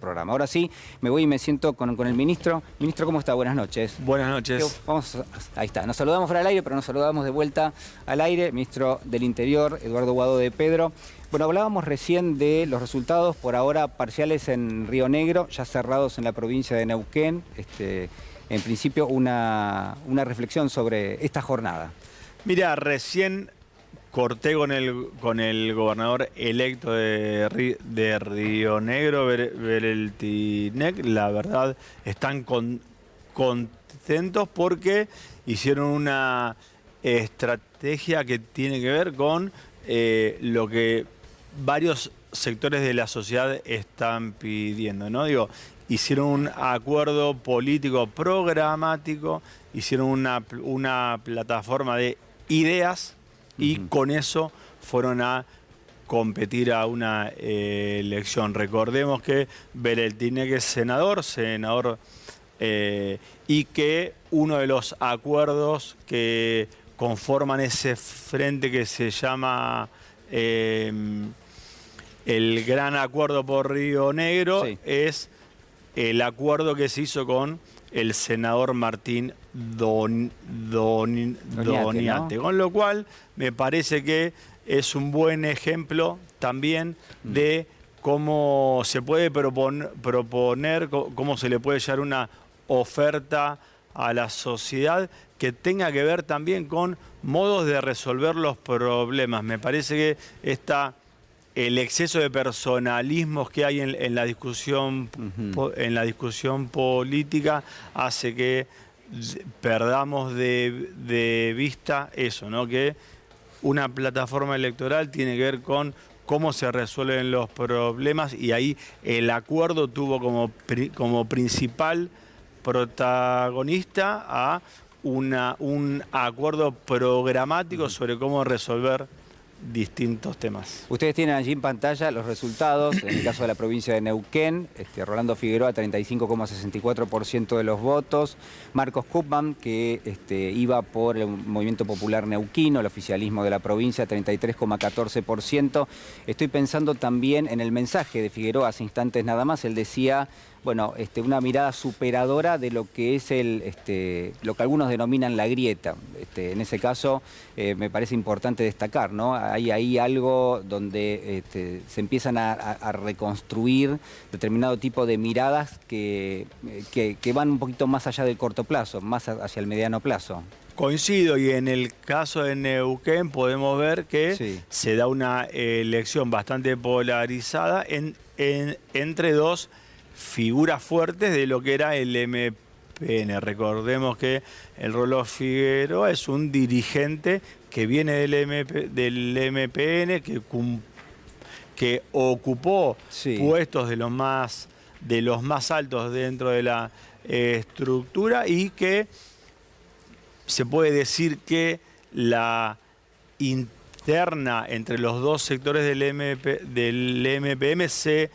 programa. Ahora sí, me voy y me siento con el ministro. Ministro, ¿cómo está? Buenas noches. Buenas noches. Ahí está. Nos saludamos fuera al aire, pero nos saludamos de vuelta al aire. Ministro del Interior, Eduardo Guado de Pedro. Bueno, hablábamos recién de los resultados, por ahora parciales en Río Negro, ya cerrados en la provincia de Neuquén. En principio, una reflexión sobre esta jornada. Mira, recién corté con el gobernador electo de Río Negro, Bereltinec. La verdad, están contentos porque hicieron una estrategia que tiene que ver con lo que varios sectores de la sociedad están pidiendo, ¿no? Digo, hicieron un acuerdo político programático, hicieron una plataforma de ideas y con eso fueron a competir a una elección. Recordemos que Bereltinec es senador y que uno de los acuerdos que conforman ese frente que se llama el Gran Acuerdo por Río Negro, sí, es el acuerdo que se hizo con el senador Martín Doñate, ¿no? Con lo cual me parece que es un buen ejemplo también de cómo se puede proponer, cómo se le puede llevar una oferta a la sociedad que tenga que ver también con modos de resolver los problemas. Me parece que el exceso de personalismos que hay en la discusión, en la discusión política hace que perdamos de vista eso, ¿no? Que una plataforma electoral tiene que ver con cómo se resuelven los problemas, y ahí el acuerdo tuvo como principal protagonista a un acuerdo programático sobre cómo resolver distintos temas. Ustedes tienen allí en pantalla los resultados, en el caso de la provincia de Neuquén, Rolando Figueroa 35,64% de los votos, Marcos Koopman, que iba por el Movimiento Popular Neuquino, el oficialismo de la provincia, 33,14%. Estoy pensando también en el mensaje de Figueroa hace instantes nada más. Él decía, bueno, una mirada superadora de lo que es lo que algunos denominan la grieta. En ese caso, me parece importante destacar, ¿no? Hay ahí algo donde se empiezan a reconstruir determinado tipo de miradas que van un poquito más allá del corto plazo, más hacia el mediano plazo. Coincido, y en el caso de Neuquén podemos ver que sí, se da una elección bastante polarizada entre dos figuras fuertes de lo que era el MPN. Recordemos que el Rolando Figueroa es un dirigente que viene del MPN, que ocupó, sí, puestos de los más altos dentro de la estructura, y que se puede decir que la interna entre los dos sectores del MPM se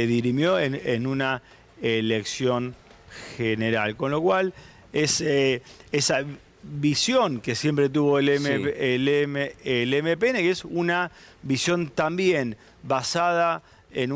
dirimió en una elección general, con lo cual esa visión que siempre tuvo el MPN, que es una visión también basada en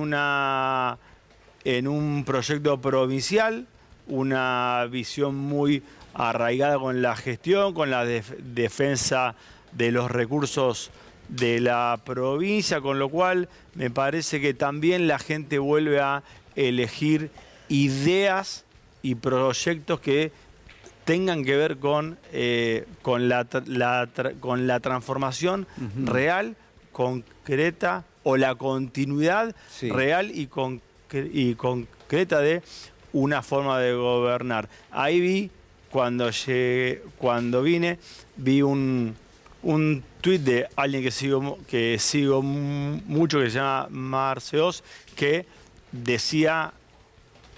un proyecto provincial, una visión muy arraigada con la gestión, con la defensa de los recursos de la provincia, con lo cual me parece que también la gente vuelve a elegir ideas y proyectos que tengan que ver con la transformación real, concreta, o la continuidad, sí, real y concreta de una forma de gobernar. Ahí cuando vine, vi un tuit de alguien que sigo mucho, que se llama Marceos, que decía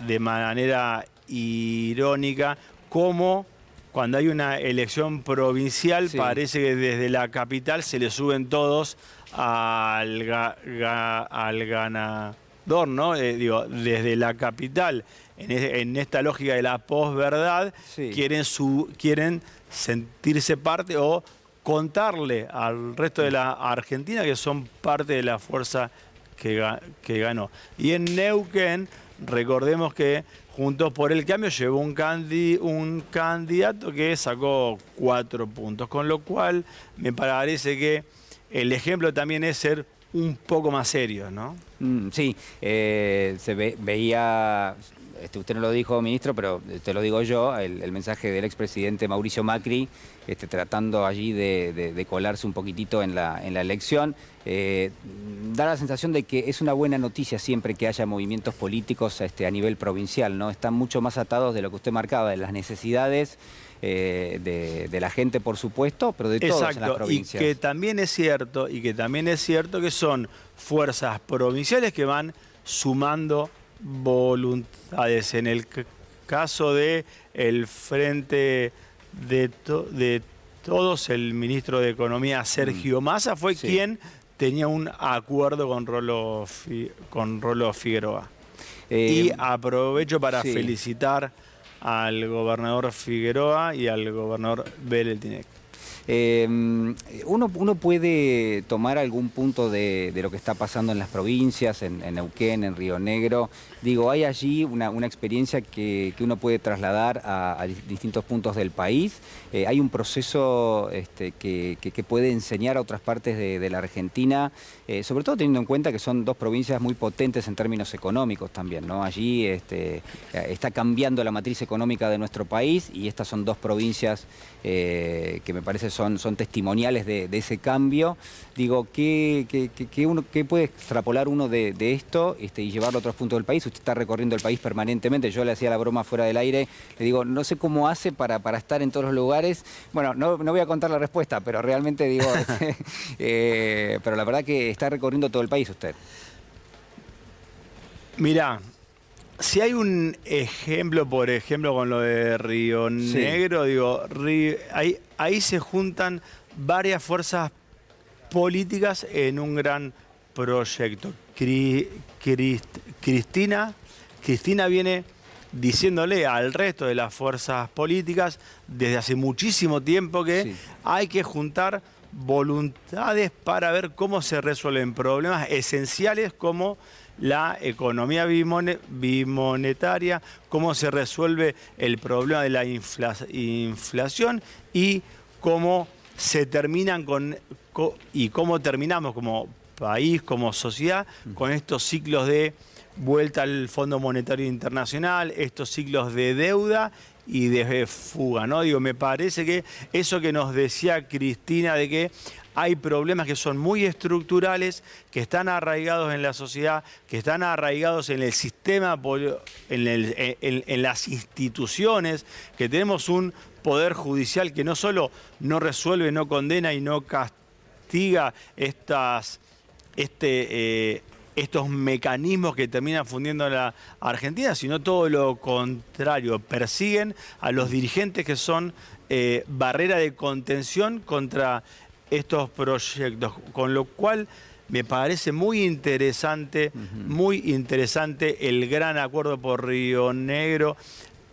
de manera irónica cómo cuando hay una elección provincial, sí, parece que desde la capital se le suben todos al ganador, ¿no? Desde la capital, en esta lógica de la posverdad, sí, quieren sentirse parte o contarle al resto de la Argentina que son parte de la fuerza que ganó. Y en Neuquén, recordemos que Juntos por el Cambio llevó un candidato que sacó 4 puntos, con lo cual me parece que el ejemplo también es ser un poco más serio, ¿no? Sí, veía, usted no lo dijo, ministro, pero te lo digo yo, el mensaje del expresidente Mauricio Macri, tratando allí de colarse un poquitito en la elección. Da la sensación de que es una buena noticia siempre que haya movimientos políticos a nivel provincial, ¿no? Están mucho más atados de lo que usted marcaba, de las necesidades de la gente, por supuesto, pero de todos en las provincias. Y que también es cierto que son fuerzas provinciales que van sumando voluntades. En el caso de el Frente de Todos, el ministro de Economía, Sergio Massa, fue quien tenía un acuerdo con Rolo Figueroa. Y aprovecho para felicitar al gobernador Figueroa y al gobernador Vélez Tinec. Uno puede tomar algún punto de lo que está pasando en las provincias, en Neuquén, en Río Negro. Digo, hay allí una experiencia que uno puede trasladar a distintos puntos del país. Hay un proceso que puede enseñar a otras partes de la Argentina, sobre todo teniendo en cuenta que son dos provincias muy potentes en términos económicos también, ¿no? Allí está cambiando la matriz económica de nuestro país y estas son dos provincias que me parece son testimoniales de ese cambio. Digo, ¿qué puede extrapolar uno de esto y llevarlo a otros puntos del país? Usted está recorriendo el país permanentemente. Yo le hacía la broma fuera del aire. Le digo, no sé cómo hace para estar en todos los lugares. Bueno, no voy a contar la respuesta, pero realmente digo, pero la verdad que está recorriendo todo el país usted. Mirá, si hay un ejemplo, por ejemplo, con lo de Río Negro, digo, ahí se juntan varias fuerzas políticas en un gran proyecto. Cristina viene diciéndole al resto de las fuerzas políticas desde hace muchísimo tiempo que hay que juntar voluntades para ver cómo se resuelven problemas esenciales como la economía bimonetaria, cómo se resuelve el problema de la inflación y cómo se terminan cómo terminamos como país, como sociedad, con estos ciclos de vuelta al Fondo Monetario Internacional, estos ciclos de deuda y de fuga, ¿no? Digo, me parece que eso que nos decía Cristina de que hay problemas que son muy estructurales, que están arraigados en la sociedad, que están arraigados en el sistema, en las instituciones, que tenemos un poder judicial que no solo no resuelve, no condena y no castiga estos mecanismos que terminan fundiendo a la Argentina, sino todo lo contrario, persiguen a los dirigentes que son barrera de contención contra estos proyectos, con lo cual me parece muy interesante el gran acuerdo por Río Negro.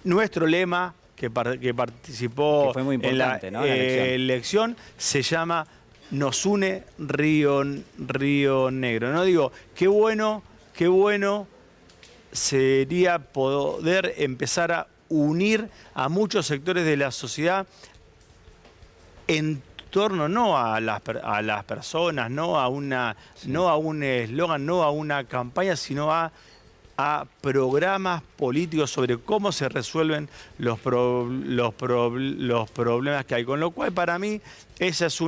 Nuestro lema, que participó fue muy importante, en la elección, se llama Nos une Río Negro. No digo, qué bueno sería poder empezar a unir a muchos sectores de la sociedad en torno no a las personas, no a un eslogan, no a una campaña, sino a programas políticos sobre cómo se resuelven los problemas que hay. Con lo cual, para mí, esa es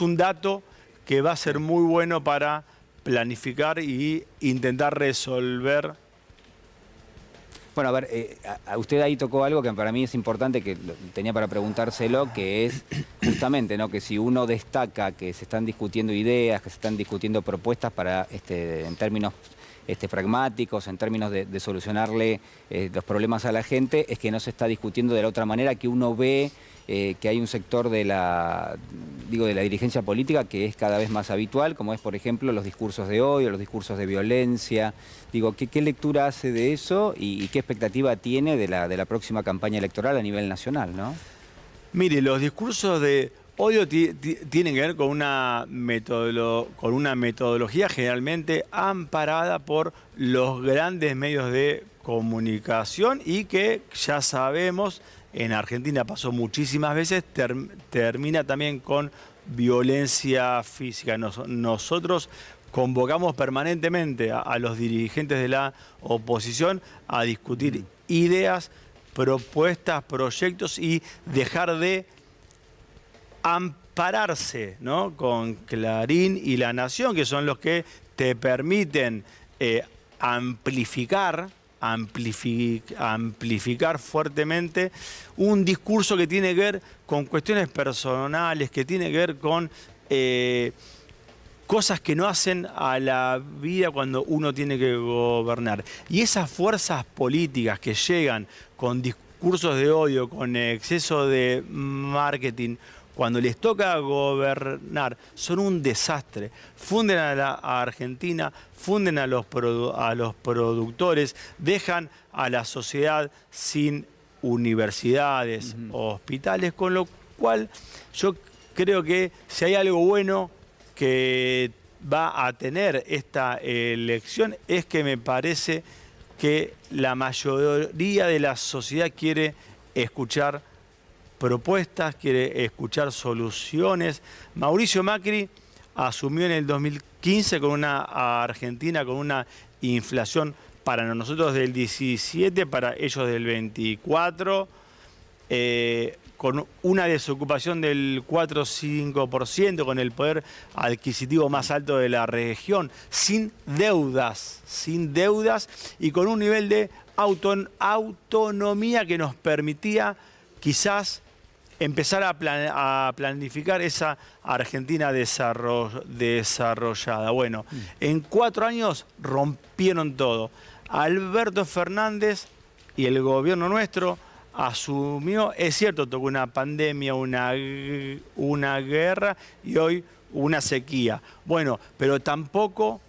un dato que va a ser muy bueno para planificar y intentar resolver. Bueno, a ver, usted ahí tocó algo que para mí es importante, que tenía para preguntárselo, que es justamente, ¿no?, que si uno destaca que se están discutiendo ideas, que se están discutiendo propuestas para, en términos pragmáticos, en términos de solucionarle los problemas a la gente, es que no se está discutiendo de la otra manera, que uno ve que hay un sector de la dirigencia política que es cada vez más habitual, como es, por ejemplo, los discursos de odio, los discursos de violencia. Digo, ¿qué lectura hace de eso y qué expectativa tiene de la próxima campaña electoral a nivel nacional, ¿no? Mire, los discursos de odio tiene que ver con una metodología generalmente amparada por los grandes medios de comunicación y que ya sabemos, en Argentina pasó muchísimas veces, termina también con violencia física. Nosotros convocamos permanentemente a los dirigentes de la oposición a discutir ideas, propuestas, proyectos y dejar de ampararse, ¿no?, con Clarín y La Nación, que son los que te permiten amplificar fuertemente un discurso que tiene que ver con cuestiones personales, que tiene que ver con cosas que no hacen a la vida cuando uno tiene que gobernar. Y esas fuerzas políticas que llegan con discursos de odio, con exceso de marketing, cuando les toca gobernar, son un desastre. Funden a Argentina, funden a los productores, dejan a la sociedad sin universidades, hospitales, con lo cual yo creo que si hay algo bueno que va a tener esta elección es que me parece que la mayoría de la sociedad quiere escuchar propuestas, quiere escuchar soluciones. Mauricio Macri asumió en el 2015 con una Argentina con una inflación para nosotros del 17, para ellos del 24, con una desocupación del 4 o 5%, con el poder adquisitivo más alto de la región, sin deudas y con un nivel de autonomía que nos permitía quizás empezar a planificar esa Argentina desarrollada. Bueno, en 4 años rompieron todo. Alberto Fernández y el gobierno nuestro asumió, es cierto, tocó una pandemia, una guerra y hoy una sequía. Bueno, pero tampoco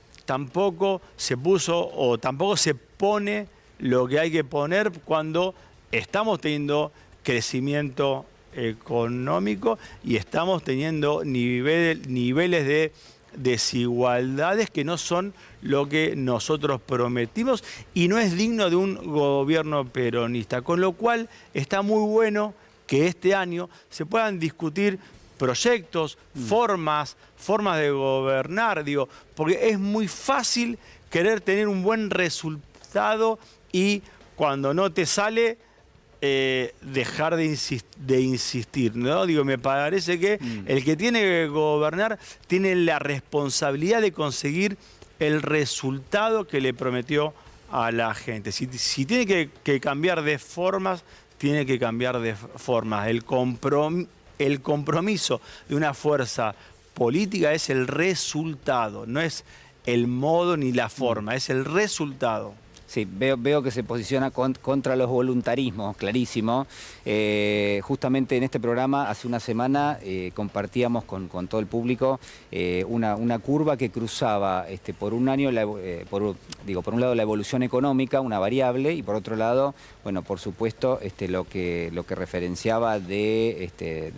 se puso o tampoco se pone lo que hay que poner cuando estamos teniendo crecimiento económico y estamos teniendo niveles de desigualdades que no son lo que nosotros prometimos y no es digno de un gobierno peronista. Con lo cual está muy bueno que este año se puedan discutir proyectos, formas de gobernar, digo, porque es muy fácil querer tener un buen resultado y cuando no te sale dejar de insistir, ¿no? Digo, me parece que el que tiene que gobernar tiene la responsabilidad de conseguir el resultado que le prometió a la gente. Si tiene que cambiar de formas, tiene que cambiar de formas. El compromiso de una fuerza política es el resultado, no es el modo ni la forma, es el resultado. Sí, veo que se posiciona contra los voluntarismos, clarísimo. Justamente en este programa, hace una semana, compartíamos con todo el público una curva que cruzaba por un año, por un lado la evolución económica, una variable, y por otro lado, bueno, por supuesto, lo que referenciaba de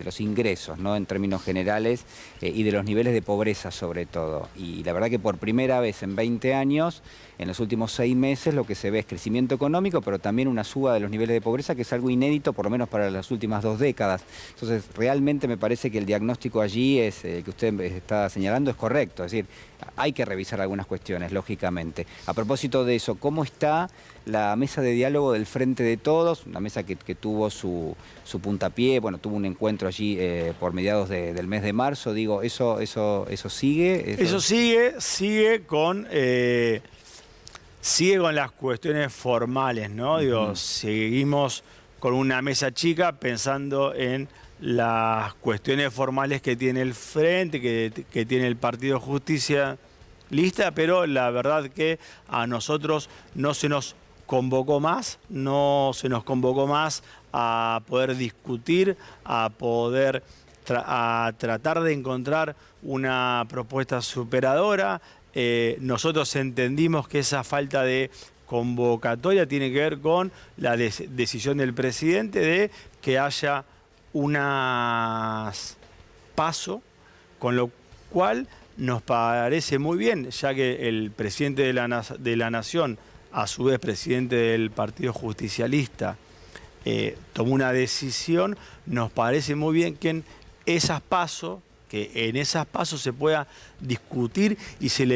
los ingresos, ¿no?, en términos generales, y de los niveles de pobreza sobre todo. Y la verdad que por primera vez en 20 años, en los últimos 6 meses, lo que se ve es crecimiento económico, pero también una suba de los niveles de pobreza, que es algo inédito, por lo menos para las últimas 2 décadas. Entonces, realmente me parece que el diagnóstico allí que usted está señalando es correcto. Es decir, hay que revisar algunas cuestiones, lógicamente. A propósito de eso, ¿cómo está la mesa de diálogo del Frente de Todos? Una mesa que tuvo su puntapié, bueno, tuvo un encuentro allí por mediados del mes de marzo. Digo, ¿eso sigue? Eso sigue con las cuestiones formales, ¿no? Digo, seguimos con una mesa chica pensando en las cuestiones formales que tiene el Frente, que tiene el Partido Justicialista, pero la verdad que a nosotros no se nos convocó más a poder discutir, a poder a tratar de encontrar una propuesta superadora. Nosotros entendimos que esa falta de convocatoria tiene que ver con la decisión del presidente de que haya unas PASO, con lo cual nos parece muy bien, ya que el presidente de la Nación, a su vez presidente del Partido Justicialista, tomó una decisión. Nos parece muy bien que en esas PASO se pueda discutir y se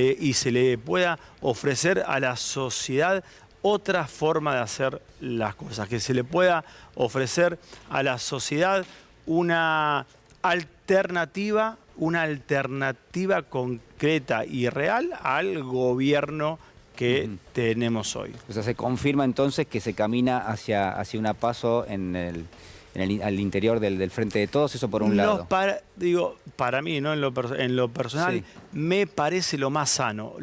le pueda ofrecer a la sociedad otra forma de hacer las cosas, que se le pueda ofrecer a la sociedad una alternativa concreta y real al gobierno que tenemos hoy. O sea, se confirma entonces que se camina hacia una PASO al interior del Frente de Todos, eso por un lado. Para mí, ¿no? En lo personal, sí, me parece lo más sano,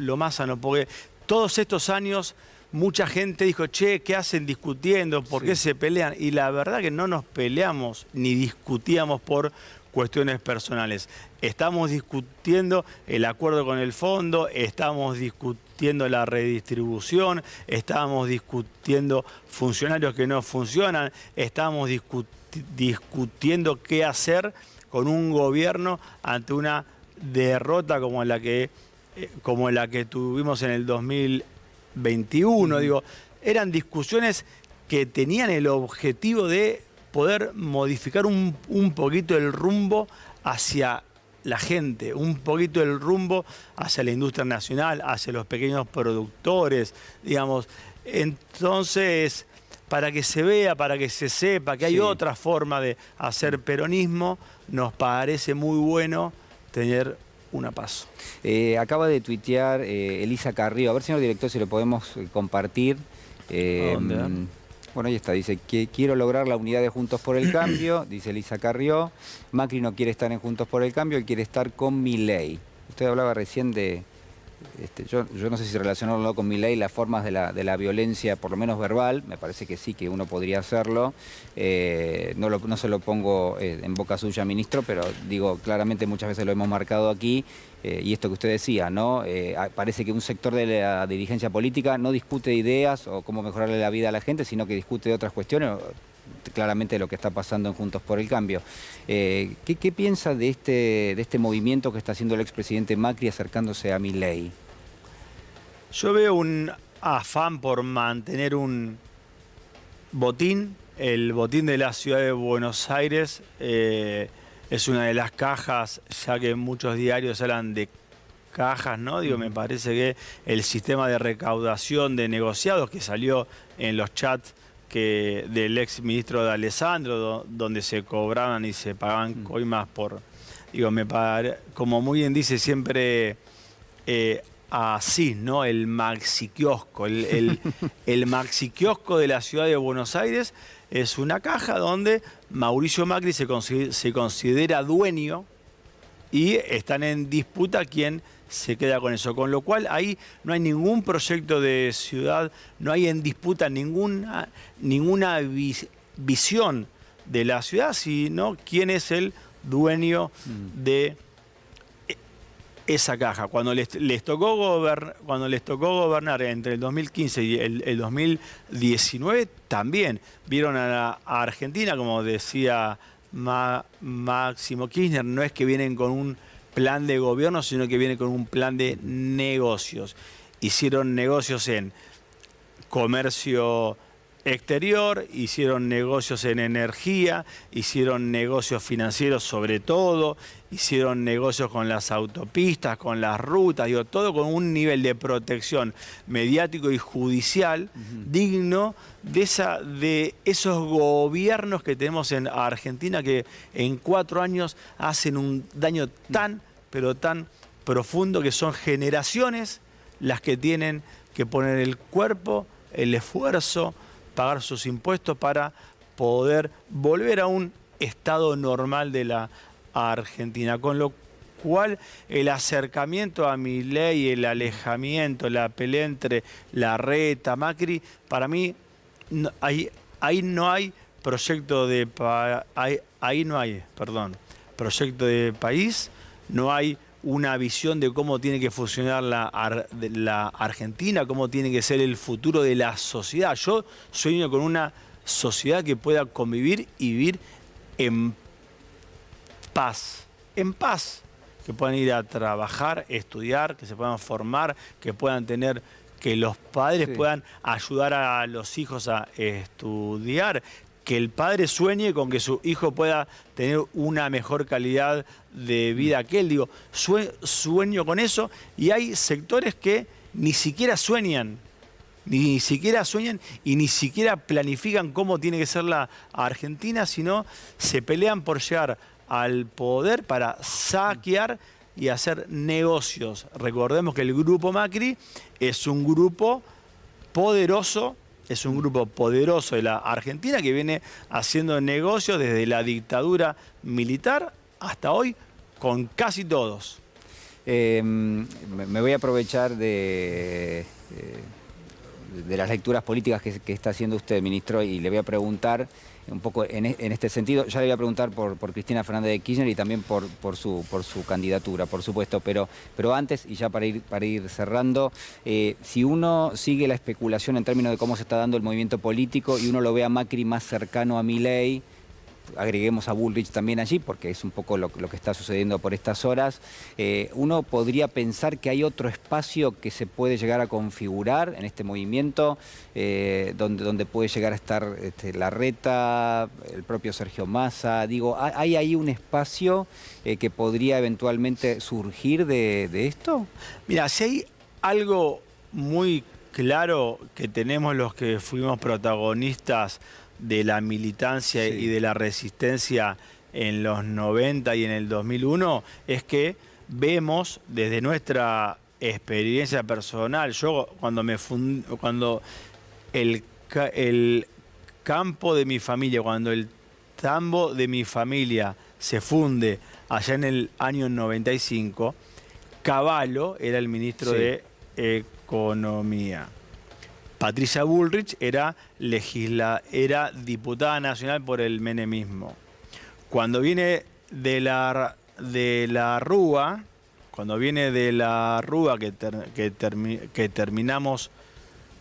porque todos estos años mucha gente dijo, che, ¿qué hacen discutiendo? ¿Por qué se pelean? Y la verdad que no nos peleamos ni discutíamos por cuestiones personales. Estamos discutiendo el acuerdo con el fondo, estamos discutiendo la redistribución, estamos discutiendo funcionarios que no funcionan, estamos discutiendo qué hacer con un gobierno ante una derrota como la que tuvimos en el 2021. Digo, eran discusiones que tenían el objetivo de poder modificar un poquito el rumbo hacia la gente, un poquito el rumbo hacia la industria nacional, hacia los pequeños productores, digamos. Entonces, para que se vea, para que se sepa que hay otra forma de hacer peronismo, nos parece muy bueno tener una PASO. Acaba de tuitear Elisa Carrió, a ver, señor director, si lo podemos compartir. Bueno, ahí está, dice que quiero lograr la unidad de Juntos por el Cambio, dice Elisa Carrió. Macri no quiere estar en Juntos por el Cambio, él quiere estar con Milei. Usted hablaba recién de, yo no sé si relacionarlo con Milei, las formas de la violencia, por lo menos verbal, me parece que sí, que uno podría hacerlo. No se lo pongo en boca suya, ministro, pero digo, claramente muchas veces lo hemos marcado aquí, y esto que usted decía, ¿no? Parece que un sector de la dirigencia política no discute ideas o cómo mejorarle la vida a la gente, sino que discute de otras cuestiones, claramente lo que está pasando en Juntos por el Cambio. ¿Qué piensa de este movimiento que está haciendo el expresidente Macri acercándose a Milei? Yo veo un afán por mantener un botín. El botín de la ciudad de Buenos Aires es una de las cajas, ya que muchos diarios hablan de cajas, ¿no? Digo, me parece que el sistema de recaudación de negociados que salió en los chats del ex ministro de Alessandro, donde se cobraban y se pagaban coimas por, digo, como muy bien dice siempre así, ¿no? El maxi kiosco. El maxi kiosco de la ciudad de Buenos Aires es una caja donde Mauricio Macri se considera dueño y están en disputa quién se queda con eso. Con lo cual ahí no hay ningún proyecto de ciudad, no hay en disputa ninguna visión de la ciudad, sino quién es el dueño de esa caja. Cuando les tocó gobernar entre el 2015 y el 2019, también vieron a Argentina, como decía Máximo Kirchner, no es que vienen con un plan de gobierno, sino que vienen con un plan de negocios. Hicieron negocios en comercio exterior, hicieron negocios en energía, hicieron negocios financieros sobre todo, hicieron negocios con las autopistas, con las rutas, digo, todo con un nivel de protección mediático y judicial digno de esos gobiernos que tenemos en Argentina, que en 4 años hacen un daño tan, pero tan profundo, que son generaciones las que tienen que poner el cuerpo, el esfuerzo, pagar sus impuestos para poder volver a un estado normal de la Argentina. Con lo cual el acercamiento a Milei, el alejamiento, la pelea entre Larreta, Macri, para mí ahí no hay proyecto de proyecto de país, no hay una visión de cómo tiene que funcionar la Argentina, cómo tiene que ser el futuro de la sociedad. Yo sueño con una sociedad que pueda convivir y vivir en paz, en paz, que puedan ir a trabajar, estudiar, que se puedan formar, que puedan tener, que los padres puedan ayudar a los hijos a estudiar, que el padre sueñe con que su hijo pueda tener una mejor calidad de vida que él. Digo, sueño con eso, y hay sectores que ni siquiera sueñan y ni siquiera planifican cómo tiene que ser la Argentina, sino se pelean por llegar al poder para saquear y hacer negocios. Recordemos que el grupo Macri es un grupo poderoso, de la Argentina, que viene haciendo negocios desde la dictadura militar hasta hoy con casi todos. Me voy a aprovechar de las lecturas políticas que está haciendo usted, ministro, y le voy a preguntar un poco en este sentido. Ya le voy a preguntar por Cristina Fernández de Kirchner y también por su candidatura, por supuesto, pero antes, y ya para ir cerrando, si uno sigue la especulación en términos de cómo se está dando el movimiento político y uno lo ve a Macri más cercano a Milei, agreguemos a Bullrich también allí, porque es un poco lo que está sucediendo por estas horas, uno podría pensar que hay otro espacio que se puede llegar a configurar en este movimiento, donde puede llegar a estar Larreta, el propio Sergio Massa. Digo, ¿hay ahí un espacio que podría eventualmente surgir de esto? Mira, si hay algo muy claro que tenemos los que fuimos protagonistas de la militancia y de la resistencia en los 90 y en el 2001, es que vemos desde nuestra experiencia personal, yo cuando el campo de mi familia, cuando el tambo de mi familia se funde allá en el año 95, Cavallo era el ministro de Economía. Patricia Bullrich era diputada nacional por el menemismo. Cuando viene de la Rúa, que terminamos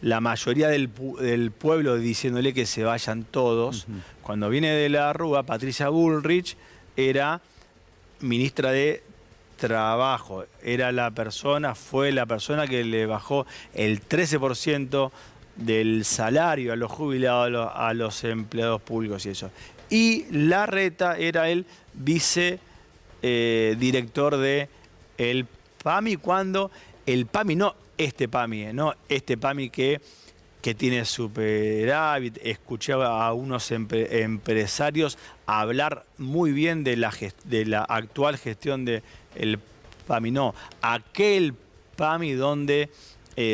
la mayoría del pueblo diciéndole que se vayan todos, cuando viene de la Rúa, Patricia Bullrich era ministra de Trabajo, fue la persona que le bajó el 13% del salario a los jubilados, a los empleados públicos y eso. Y Larreta era el vicedirector de el PAMI, cuando el PAMI, no este PAMI que tiene superávit. Escuchaba a unos empresarios hablar muy bien de la actual gestión del PAMI. No, aquel PAMI donde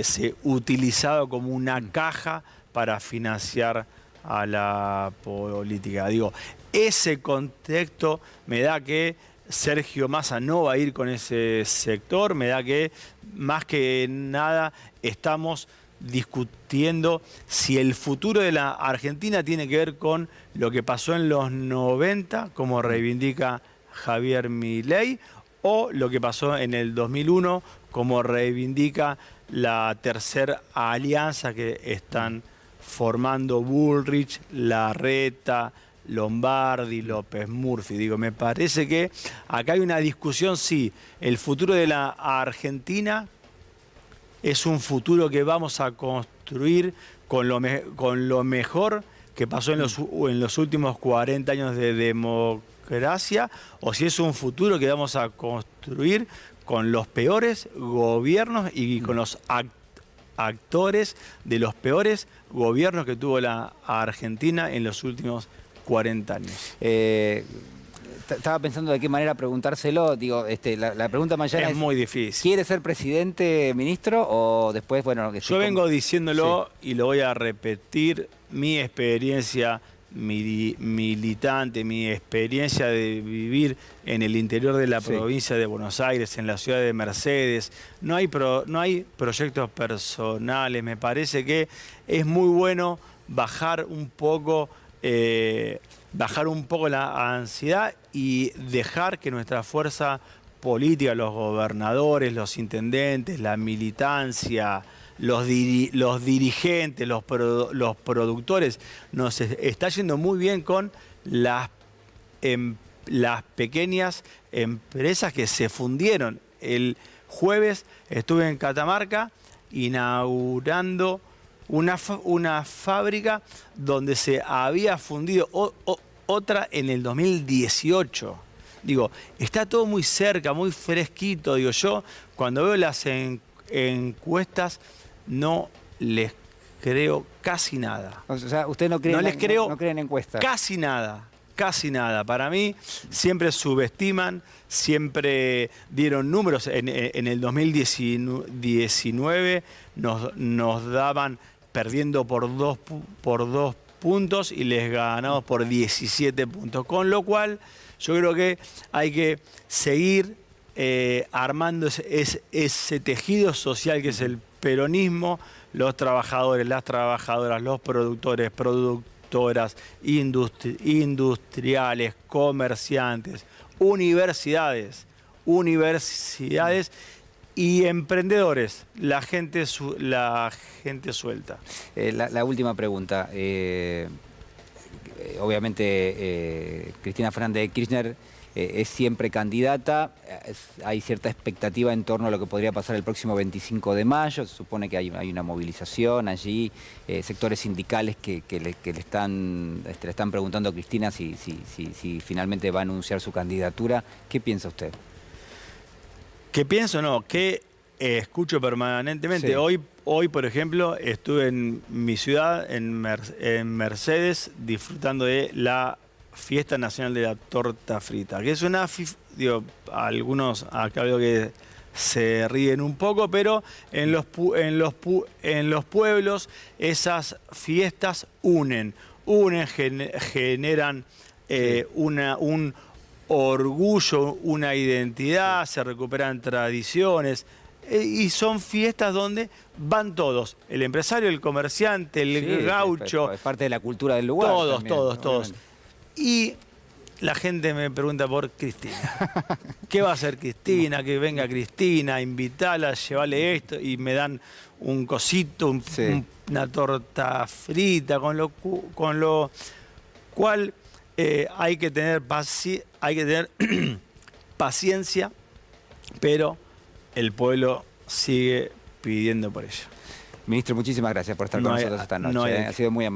se utilizaba como una caja para financiar a la política. Digo, ese contexto me da que Sergio Massa no va a ir con ese sector, me da que más que nada estamos discutiendo si el futuro de la Argentina tiene que ver con lo que pasó en los 90, como reivindica Javier Milei, o lo que pasó en el 2001, como reivindica la tercera alianza que están formando Bullrich, Larreta, Lombardi, López Murphy. Digo, me parece que acá hay una discusión si el futuro de la Argentina es un futuro que vamos a construir con lo mejor que pasó en los últimos 40 años de democracia, o si es un futuro que vamos a construir con los peores gobiernos y con los actores de los peores gobiernos que tuvo la Argentina en los últimos 40 años. Estaba pensando de qué manera preguntárselo. Digo, la pregunta mañana es muy difícil. ¿Quiere ser presidente, ministro? O después, bueno... Yo vengo diciéndolo y lo voy a repetir. Mi experiencia militante, mi experiencia de vivir en el interior de la provincia de Buenos Aires, en la ciudad de Mercedes. No hay proyectos personales. Me parece que es muy bueno bajar un poco la ansiedad y dejar que nuestra fuerza política, los gobernadores, los intendentes, la militancia, los dirigentes, los productores, nos está yendo muy bien con las las pequeñas empresas que se fundieron. El jueves estuve en Catamarca inaugurando una fábrica donde se había fundido otra en el 2018. Digo, está todo muy cerca, muy fresquito. Digo, yo cuando veo las encuestas no les creo casi nada. O sea, usted no cree, no cree en encuestas. Casi nada. Casi nada. Para mí siempre subestiman, siempre dieron números. En el 2019 nos daban perdiendo por dos puntos y les ganamos por 17 puntos. Con lo cual yo creo que hay que seguir armando ese tejido social que es el peronismo, los trabajadores, las trabajadoras, los productores, productoras, industriales, comerciantes, universidades y emprendedores, la gente suelta. La última pregunta. Obviamente Cristina Fernández de Kirchner es siempre candidata. Hay cierta expectativa en torno a lo que podría pasar el próximo 25 de mayo. Se supone que hay una movilización allí, sectores sindicales que le están preguntando a Cristina si finalmente va a anunciar su candidatura. ¿Qué piensa usted? ¿Qué pienso? No, que escucho permanentemente. Sí. Hoy, por ejemplo, estuve en mi ciudad, en Mercedes, disfrutando de la Fiesta Nacional de la Torta Frita, que es una... algunos acá veo que se ríen un poco, pero en los pueblos esas fiestas unen, generan un orgullo, una identidad, se recuperan tradiciones y son fiestas donde van todos, el empresario, el comerciante, el gaucho. Es parte de la cultura del lugar. Todos. Y la gente me pregunta por Cristina. ¿Qué va a hacer Cristina? Que venga Cristina, invitarla, llevarle esto y me dan un cosito, una torta frita, con lo cual hay que tener paciencia, pero el pueblo sigue pidiendo por ello. Ministro, muchísimas gracias por estar con nosotros esta noche. Ha sido muy amable.